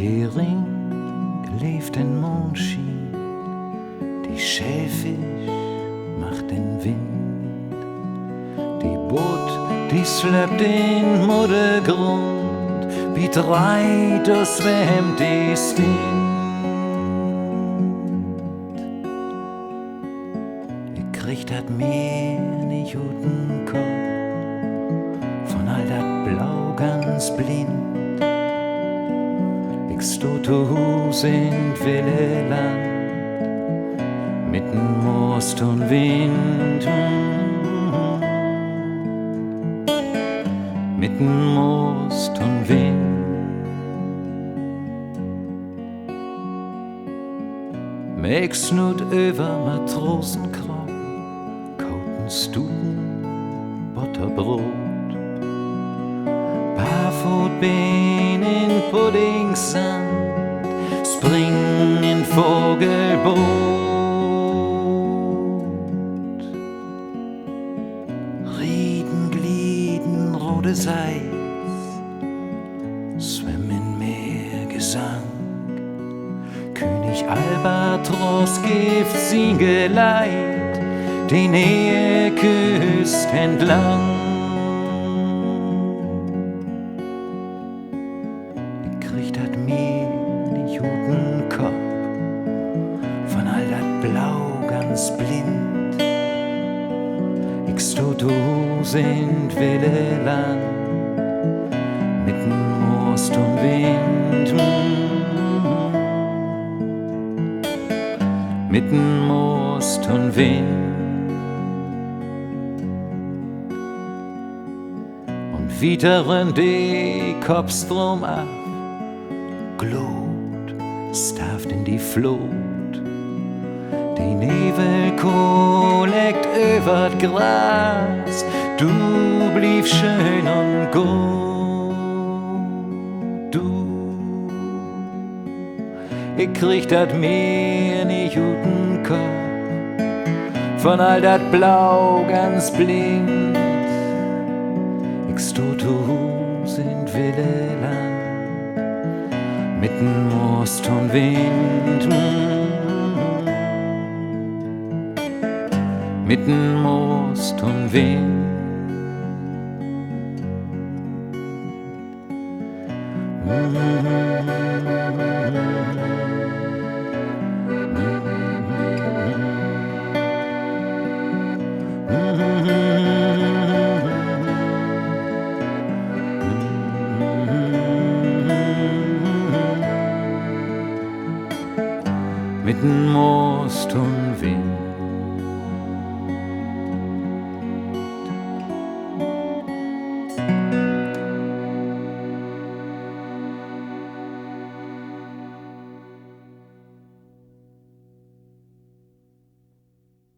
Hering leeft in Mondschien, die Schellfisch macht den Wind, die Boot, die slöppt den Muddergrund, wie drei, das wärmt die Stint. Ich krieg dat Meer nicht guten Kopf, von all dat Blau ganz blind. Ich sto zu Hus in Willeland, mitten Most und Wind, mitten Most und Wind. Meg snut über Matrosenkropp, kauten Stuten, Butterbrot, Barfotbein in Puddingsand, spring in Vogelboot. Rieden, Glieden, rotes Eis, schwimm in Meergesang. König Albatros gibt sein Geleit die Nähe-Küst entlang. Ich krieg dat Meer nicht guten Kopf, von all dat Blau ganz blind. Ich sto zu Hus in Willeland, mitten Most und Wind, mitten Most und Wind. Und wieteren die Kopfstrom ab, Glut stafft in die Flut, die Nebelkuh leckt übert Gras, du blieb schön und gut, du. Ich krieg dat Meer nicht guten Kopf, von all dat Blau ganz blind. Ich sto zu Hus in Willeland, mitten Most und Wind, mitten Most und Wind. Mitten Most und Wind.